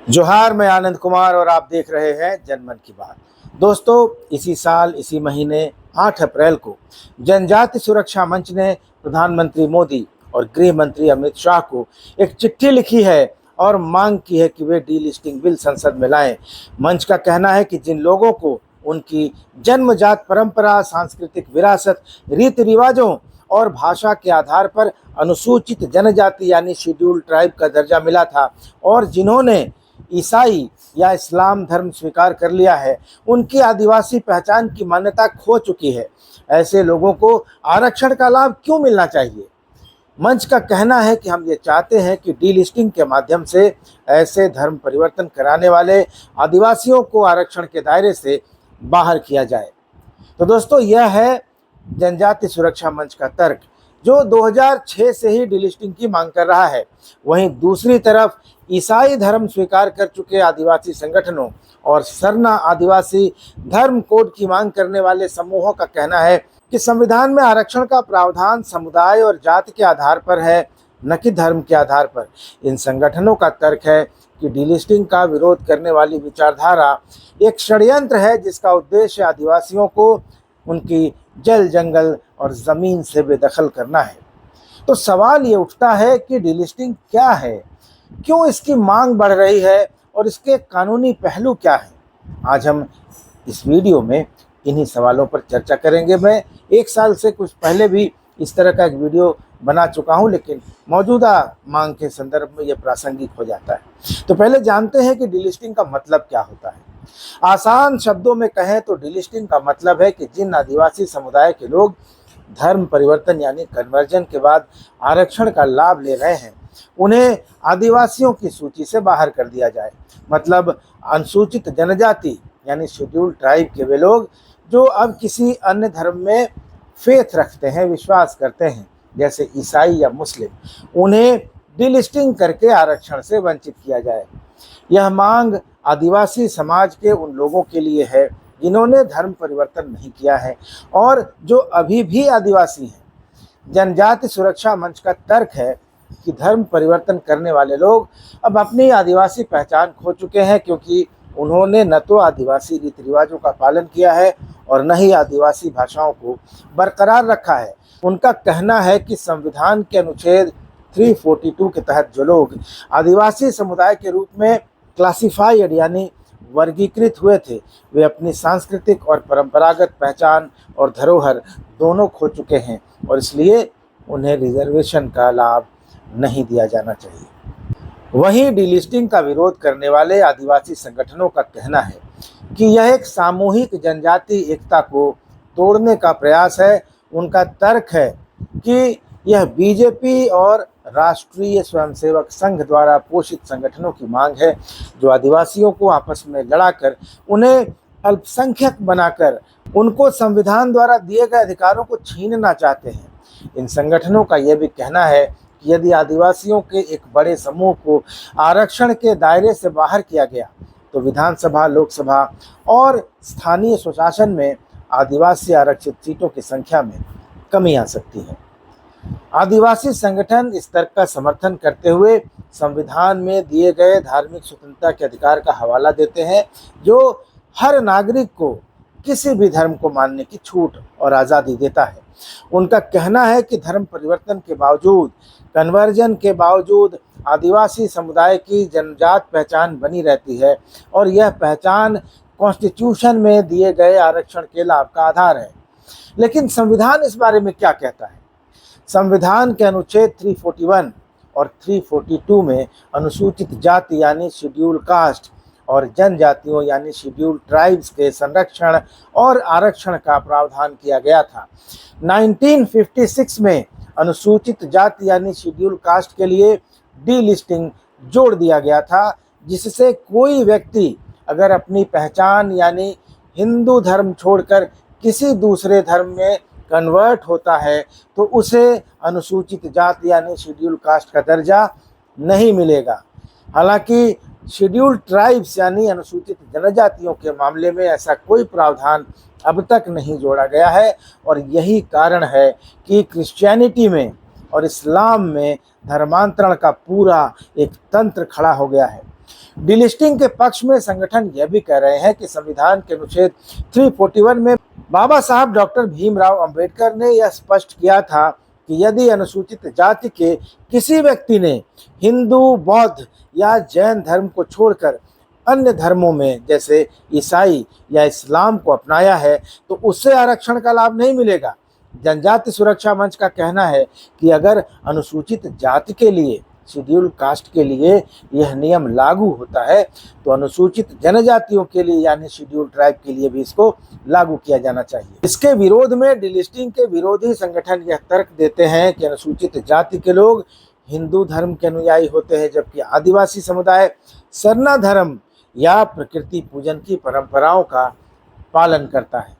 जोहार, मैं आनंद कुमार और आप देख रहे हैं जनमन की बात। दोस्तों, इसी साल इसी महीने 8 अप्रैल को जनजाति सुरक्षा मंच ने प्रधानमंत्री मोदी और गृह मंत्री अमित शाह को एक चिट्ठी लिखी है और मांग की है कि वे डीलिस्टिंग बिल संसद में लाएं। मंच का कहना है कि जिन लोगों को उनकी जन्मजात परंपरा, सांस्कृतिक विरासत, रीति रिवाजों और भाषा के आधार पर अनुसूचित जनजाति यानी शेड्यूल्ड ट्राइब का दर्जा मिला था और जिन्होंने ईसाई या इस्लाम धर्म स्वीकार कर लिया है, उनकी आदिवासी पहचान की मान्यता खो चुकी है, ऐसे लोगों को आरक्षण का लाभ क्यों मिलना चाहिए। मंच का कहना है कि हम ये चाहते हैं कि डीलिस्टिंग के माध्यम से ऐसे धर्म परिवर्तन कराने वाले आदिवासियों को आरक्षण के दायरे से बाहर किया जाए। तो दोस्तों, यह है जनजाति सुरक्षा मंच का तर्क, जो 2006 से ही डीलिस्टिंग की मांग कर रहा है। वहीं दूसरी तरफ ईसाई धर्म स्वीकार कर चुके आदिवासी संगठनों और सरना आदिवासी धर्म कोड की मांग करने वाले समूहों का कहना है कि संविधान में आरक्षण का प्रावधान समुदाय और जाति के आधार पर है, न कि धर्म के आधार पर। इन संगठनों का तर्क है कि डीलिस्टिंग का विरोध करने वाली विचारधारा एक षड्यंत्र है, जिसका उद्देश्य आदिवासियों को उनकी जल, जंगल और ज़मीन से बेदखल करना है। तो सवाल ये उठता है कि डीलिस्टिंग क्या है, क्यों इसकी मांग बढ़ रही है और इसके कानूनी पहलू क्या हैं। आज हम इस वीडियो में इन्हीं सवालों पर चर्चा करेंगे। मैं 1 साल से कुछ पहले भी इस तरह का एक वीडियो बना चुका हूं, लेकिन मौजूदा मांग के संदर्भ में ये प्रासंगिक हो जाता है। तो पहले जानते हैं कि डीलिस्टिंग का मतलब क्या होता है। आसान शब्दों में कहें तो डीलिस्टिंग का मतलब है कि जिन आदिवासी समुदाय के लोग धर्म परिवर्तन यानी कन्वर्जन के बाद आरक्षण का लाभ ले रहे हैं, उन्हें आदिवासियों की सूची से बाहर कर दिया जाए। मतलब अनुसूचित जनजाति यानी शेड्यूल्ड ट्राइब के वे लोग जो अब किसी अन्य धर्म में फेथ रखते हैं, विश्वास करते हैं, जैसे ईसाई या मुस्लिम, उन्हें डीलिस्टिंग करके आरक्षण से वंचित किया जाए। यह मांग आदिवासी समाज के उन लोगों के लिए है जिन्होंने धर्म परिवर्तन नहीं किया है और जो अभी भी आदिवासी हैं। जनजाति सुरक्षा मंच का तर्क है कि धर्म परिवर्तन करने वाले लोग अब अपनी आदिवासी पहचान खो चुके हैं, क्योंकि उन्होंने न तो आदिवासी रीति रिवाजों का पालन किया है और न ही आदिवासी भाषाओं को बरकरार रखा है। उनका कहना है कि संविधान के अनुच्छेद 342 के तहत जो लोग आदिवासी समुदाय के रूप में क्लासिफाइड यानी वर्गीकृत हुए थे, वे अपनी सांस्कृतिक और परंपरागत पहचान और धरोहर दोनों खो चुके हैं और इसलिए उन्हें रिजर्वेशन का लाभ नहीं दिया जाना चाहिए। वहीं डीलिस्टिंग का विरोध करने वाले आदिवासी संगठनों का कहना है कि यह एक सामूहिक जनजाति एकता को तोड़ने का प्रयास है। उनका तर्क है कि यह बीजेपी और राष्ट्रीय स्वयंसेवक संघ द्वारा पोषित संगठनों की मांग है, जो आदिवासियों को आपस में लड़ाकर उन्हें अल्पसंख्यक बनाकर उनको संविधान द्वारा दिए गए अधिकारों को छीनना चाहते हैं। इन संगठनों का यह भी कहना है कि यदि आदिवासियों के एक बड़े समूह को आरक्षण के दायरे से बाहर किया गया तो विधानसभा, लोकसभा और स्थानीय स्वशासन में आदिवासी आरक्षित सीटों की संख्या में कमी आ सकती है। आदिवासी संगठन इस तर्क का समर्थन करते हुए संविधान में दिए गए धार्मिक स्वतंत्रता के अधिकार का हवाला देते हैं, जो हर नागरिक को किसी भी धर्म को मानने की छूट और आज़ादी देता है। उनका कहना है कि धर्म परिवर्तन के बावजूद, कन्वर्जन के बावजूद आदिवासी समुदाय की जनजात पहचान बनी रहती है और यह पहचान कॉन्स्टिट्यूशन में दिए गए आरक्षण के लाभ का आधार है। लेकिन संविधान इस बारे में क्या कहता है? संविधान के अनुच्छेद 341 और 342 में अनुसूचित जाति यानी शेड्यूल कास्ट और जनजातियों यानी शेड्यूल ट्राइब्स के संरक्षण और आरक्षण का प्रावधान किया गया था। 1956 में अनुसूचित जाति यानी शेड्यूल कास्ट के लिए डीलिस्टिंग जोड़ दिया गया था, जिससे कोई व्यक्ति अगर अपनी पहचान यानी हिंदू धर्म छोड़कर किसी दूसरे धर्म में कन्वर्ट होता है तो उसे अनुसूचित जाति यानी शेड्यूल कास्ट का दर्जा नहीं मिलेगा। हालांकि शेड्यूल ट्राइब्स यानी अनुसूचित जनजातियों के मामले में ऐसा कोई प्रावधान अब तक नहीं जोड़ा गया है और यही कारण है कि क्रिश्चियनिटी में और इस्लाम में धर्मांतरण का पूरा एक तंत्र खड़ा हो गया है। डिलिस्टिंग के पक्ष में संगठन यह भी कह रहे हैं कि संविधान के अनुच्छेद 341 में बाबा साहब डॉक्टर भीमराव अंबेडकर ने यह स्पष्ट किया था कि यदि अनुसूचित जाति के किसी व्यक्ति ने हिंदू, बौद्ध या जैन धर्म को छोड़कर अन्य धर्मों में जैसे ईसाई या इस्लाम को अपनाया है तो उससे आरक्षण का लाभ नहीं मिलेगा। जनजाति सुरक्षा मंच का कहना है कि अगर अनुसूचित जाति के लिए, शेड्यूल कास्ट के लिए यह नियम लागू होता है तो अनुसूचित जनजातियों के लिए यानी शेड्यूल ट्राइब के लिए भी इसको लागू किया जाना चाहिए। इसके विरोध में डिलिस्टिंग के विरोधी संगठन यह तर्क देते हैं कि अनुसूचित जाति के लोग हिंदू धर्म के अनुयायी होते हैं, जबकि आदिवासी समुदाय सरना धर्म या प्रकृति पूजन की परंपराओं का पालन करता है।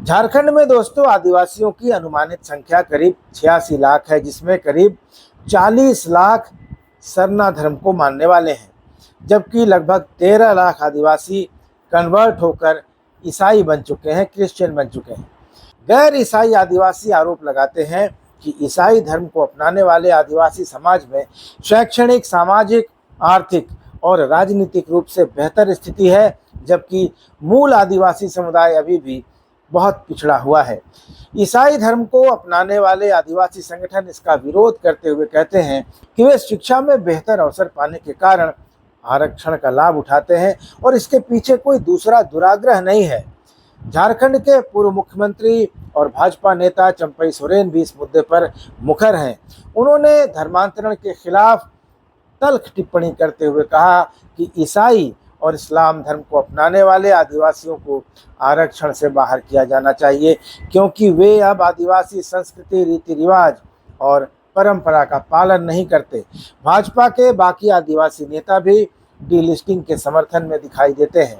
झारखंड में दोस्तों आदिवासियों की अनुमानित संख्या करीब 86 लाख है, जिसमें करीब 40 लाख सरना धर्म को मानने वाले हैं, जबकि लगभग 13 लाख आदिवासी कन्वर्ट होकर ईसाई बन चुके हैं, क्रिश्चियन बन चुके हैं। गैर ईसाई आदिवासी आरोप लगाते हैं कि ईसाई धर्म को अपनाने वाले आदिवासी समाज में शैक्षणिक, सामाजिक, आर्थिक और राजनीतिक रूप से बेहतर स्थिति है, जबकि मूल आदिवासी समुदाय अभी भी बहुत पिछड़ा हुआ है। ईसाई धर्म को अपनाने वाले आदिवासी संगठन इसका विरोध करते हुए कहते हैं कि वे शिक्षा में बेहतर अवसर पाने के कारण आरक्षण का लाभ उठाते हैं और इसके पीछे कोई दूसरा दुराग्रह नहीं है। झारखंड के पूर्व मुख्यमंत्री और भाजपा नेता चंपई सोरेन भी इस मुद्दे पर मुखर हैं। उन्होंने धर्मांतरण के खिलाफ तल्ख टिप्पणी करते हुए कहा कि ईसाई और इस्लाम धर्म को अपनाने वाले आदिवासियों को आरक्षण से बाहर किया जाना चाहिए, क्योंकि वे अब आदिवासी संस्कृति, रीति रिवाज और परंपरा का पालन नहीं करते। भाजपा के बाकी आदिवासी नेता भी डिलिस्टिंग के समर्थन में दिखाई देते हैं।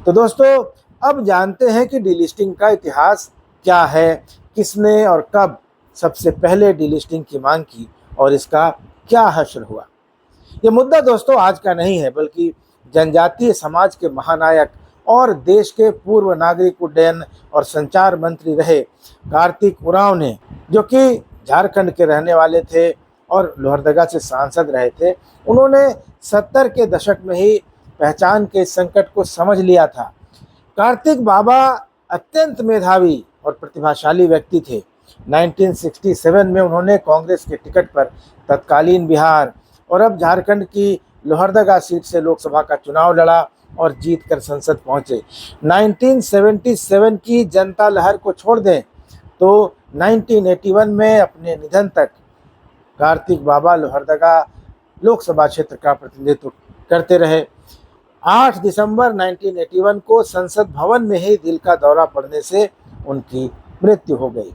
तो दोस्तों अब जानते हैं कि डिलिस्टिंग का इतिहास क्या है, किसने और कब सबसे पहले डिलिस्टिंग की मांग की और इसका क्या हश्र हुआ। ये मुद्दा दोस्तों आज का नहीं है, बल्कि जनजातीय समाज के महानायक और देश के पूर्व नागरिक उड्डयन और संचार मंत्री रहे कार्तिक उरांव ने, जो कि झारखंड के रहने वाले थे और लोहरदगा से सांसद रहे थे, उन्होंने 70 के दशक में ही पहचान के संकट को समझ लिया था। कार्तिक बाबा अत्यंत मेधावी और प्रतिभाशाली व्यक्ति थे। 1967 में उन्होंने कांग्रेस के टिकट पर तत्कालीन बिहार और अब झारखंड की लोहरदगा सीट से लोकसभा का चुनाव लड़ा और जीतकर संसद पहुंचे। 1977 की जनता लहर को छोड़ दें तो 1981 में अपने निधन तक कार्तिक बाबा लोहरदगा लोकसभा क्षेत्र का प्रतिनिधित्व करते रहे। 8 दिसंबर 1981 को संसद भवन में ही दिल का दौरा पड़ने से उनकी मृत्यु हो गई।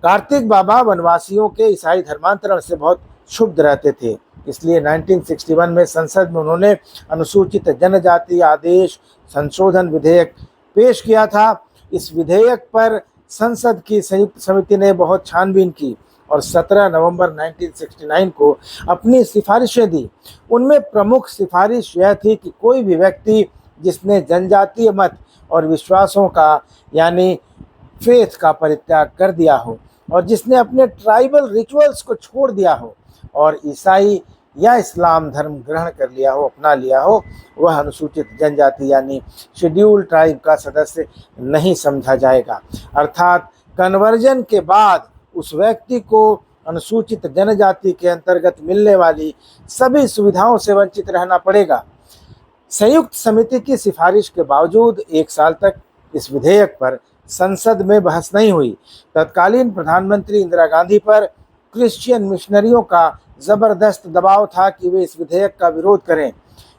कार्तिक बाबा वनवासियों के ईसाई धर्मांतरण से बहुत क्षुब्ध रहते थे, इसलिए 1961 में संसद में उन्होंने अनुसूचित जनजाति आदेश संशोधन विधेयक पेश किया था। इस विधेयक पर संसद की संयुक्त समिति ने बहुत छानबीन की और 17 नवंबर 1969 को अपनी सिफारिशें दी। उनमें प्रमुख सिफारिश यह थी कि कोई भी व्यक्ति जिसने जनजातीय मत और विश्वासों का यानी फेथ का परित्याग कर दिया हो और जिसने अपने ट्राइबल रिचुअल्स को छोड़ दिया हो और ईसाई या इस्लाम धर्म ग्रहण कर लिया हो, अपना लिया हो, वह अनुसूचित जनजाति यानी शेड्यूल ट्राइब का सदस्य नहीं समझा जाएगा। अर्थात कन्वर्जन के बाद उस व्यक्ति को अनुसूचित जनजाति के अंतर्गत मिलने वाली सभी सुविधाओं से वंचित रहना पड़ेगा। संयुक्त समिति की सिफारिश के बावजूद 1 साल तक इस विधेयक पर संसद में बहस नहीं हुई। तत्कालीन प्रधानमंत्री इंदिरा गांधी पर क्रिश्चियन मिशनरियों का जबरदस्त दबाव था कि वे इस विधेयक का विरोध करें।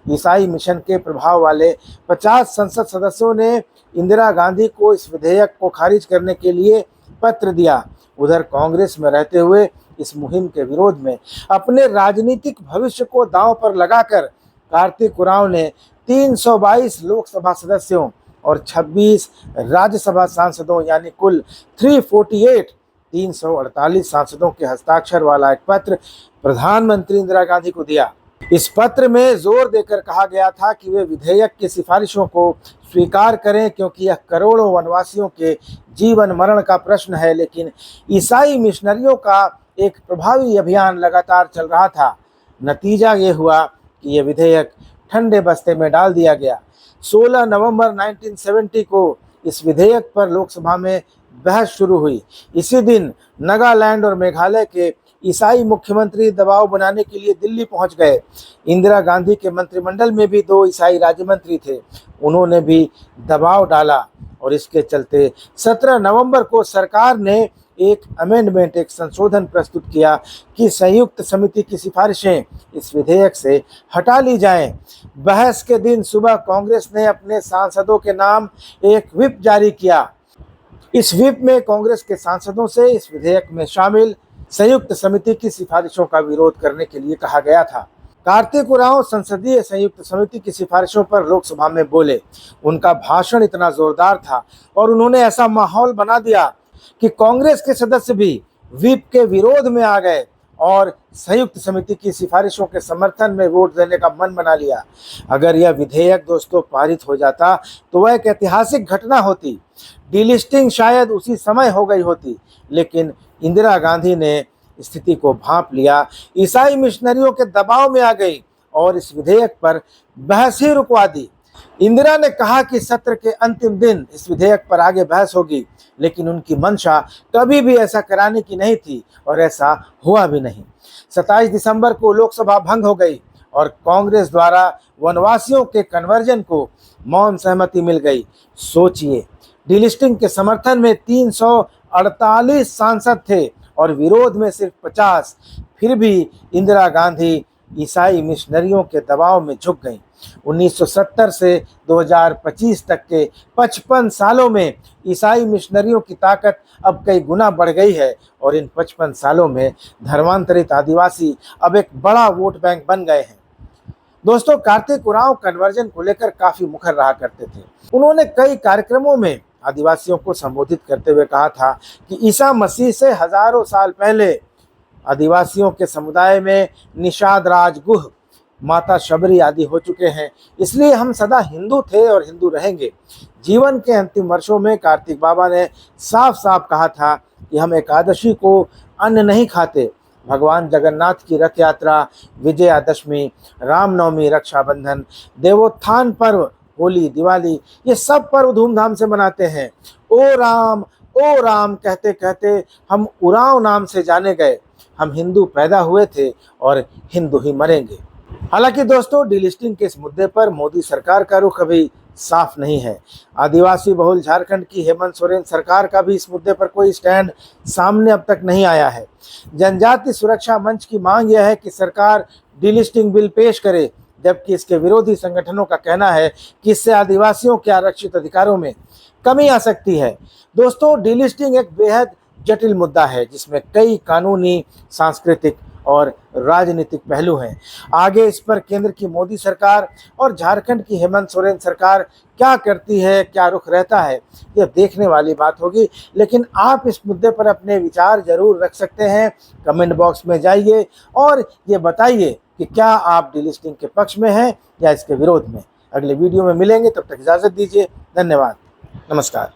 ईसाई मिशन के प्रभाव वाले 50 संसद सदस्यों ने इंदिरा गांधी को इस विधेयक को खारिज करने के लिए पत्र दिया। उधर कांग्रेस में रहते हुए इस मुहिम के विरोध में अपने राजनीतिक भविष्य को दांव पर लगाकर कार्तिक उरांव ने 322 लोकसभा सदस्यों और 26 राज्यसभा सांसदों यानी कुल 348 सांसदों के हस्ताक्षर वाला एक पत्र प्रधानमंत्री इंदिरा गांधी को दिया। इस पत्र में जोर देकर कहा गया था कि वे विधेयक की सिफारिशों को स्वीकार करें, क्योंकि यह करोड़ों वनवासियों के जीवन मरण का प्रश्न है। लेकिन ईसाई मिशनरियों का एक प्रभावी अभियान लगातार चल रहा था। नतीजा ये हुआ कि यह विधेयक ठंडे बस्ते में डाल दिया गया। 16 नवंबर 1970 को इस विधेयक पर लोकसभा में बहस शुरू हुई। इसी दिन नागालैंड और मेघालय के ईसाई मुख्यमंत्री दबाव बनाने के लिए दिल्ली पहुंच गए। इंदिरा गांधी के मंत्रिमंडल में भी 2 ईसाई राज्य मंत्री थे, उन्होंने भी दबाव डाला और इसके चलते 17 नवंबर को सरकार ने एक अमेंडमेंट, एक संशोधन प्रस्तुत किया कि संयुक्त समिति की सिफारिशें इस विधेयक से हटा ली जाएं। बहस के दिन सुबह कांग्रेस ने अपने सांसदों के नाम एक व्हिप जारी किया। इस व्हिप में कांग्रेस के सांसदों से इस विधेयक में शामिल संयुक्त समिति की सिफारिशों का विरोध करने के लिए कहा गया था। कार्तिक उरांव संसदीय संयुक्त समिति की सिफारिशों पर लोकसभा में बोले। उनका भाषण इतना जोरदार था और उन्होंने ऐसा माहौल बना दिया कि कांग्रेस के सदस्य भी व्हिप के विरोध में आ गए और संयुक्त समिति की सिफारिशों के समर्थन में वोट देने का मन बना लिया। अगर यह विधेयक दोस्तों पारित हो जाता तो वह एक ऐतिहासिक घटना होती। डीलिस्टिंग शायद उसी समय हो गई होती, लेकिन इंदिरा गांधी ने स्थिति को भांप लिया, ईसाई मिशनरियों के दबाव में आ गई और इस विधेयक पर बहस ही रुकवा दी। इंदिरा ने कहा कि सत्र के अंतिम दिन इस विधेयक पर आगे बहस होगी, लेकिन उनकी मंशा कभी भी ऐसा कराने की नहीं थी और ऐसा हुआ भी नहीं। 27 दिसंबर को लोकसभा भंग हो गई और कांग्रेस द्वारा वनवासियों के कन्वर्जन को मौन सहमति मिल गई। सोचिए, डीलिस्टिंग के समर्थन में 348 सांसद थे और विरोध में सिर्फ 50। फिर भी इंदिरा गांधी ईसाई मिशनरियों के दबाव में झुक गईं। 1970 से 2025 तक के 55 सालों में ईसाई मिशनरियों की ताकत अब कई गुना बढ़ गई है और इन 55 सालों में धर्मांतरित आदिवासी अब एक बड़ा वोट बैंक बन गए हैं। दोस्तों, कार्तिक उरांव कन्वर्जन को लेकर काफी मुखर रहा करते थे। उन्होंने कई कार्यक्रमों में आदिवासियों को संबोधित करते हुए कहा था कि ईसा मसीह से हजारों साल पहले आदिवासियों के समुदाय में निषाद राज, गुह, माता शबरी आदि हो चुके हैं, इसलिए हम सदा हिंदू थे और हिंदू रहेंगे। जीवन के अंतिम वर्षों में कार्तिक बाबा ने साफ साफ कहा था कि हम एकादशी को अन्न नहीं खाते। भगवान जगन्नाथ की रथ यात्रा, विजयादशमी, रामनवमी, रक्षाबंधन, देवोत्थान पर्व, होली, दिवाली, ये सब पर्व धूमधाम से मनाते हैं। ओ राम कहते कहते हम उरांव नाम से जाने गए। हम हिंदू पैदा हुए थे और हिंदू ही मरेंगे। हालांकि दोस्तों, डीलिस्टिंग के इस मुद्दे पर मोदी सरकार का रुख अभी साफ नहीं है। आदिवासी बहुल झारखंड की हेमंत सोरेन सरकार का भी इस मुद्दे पर कोई स्टैंड सामने अब तक नहीं आया है। जनजाति सुरक्षा मंच की मांग यह है कि सरकार डीलिस्टिंग बिल पेश करे, जबकि इसके विरोधी संगठनों का कहना है कि इससे आदिवासियों के आरक्षित अधिकारों में कमी आ सकती है। दोस्तों, डीलिस्टिंग एक बेहद जटिल मुद्दा है जिसमें कई कानूनी, सांस्कृतिक और राजनीतिक पहलू हैं। आगे इस पर केंद्र की मोदी सरकार और झारखंड की हेमंत सोरेन सरकार क्या करती है, क्या रुख रहता है, यह देखने वाली बात होगी। लेकिन आप इस मुद्दे पर अपने विचार जरूर रख सकते हैं। कमेंट बॉक्स में जाइए और ये बताइए कि क्या आप डीलिस्टिंग के पक्ष में हैं या इसके विरोध में। अगले वीडियो में मिलेंगे, तब तक इजाज़त दीजिए। धन्यवाद, नमस्कार।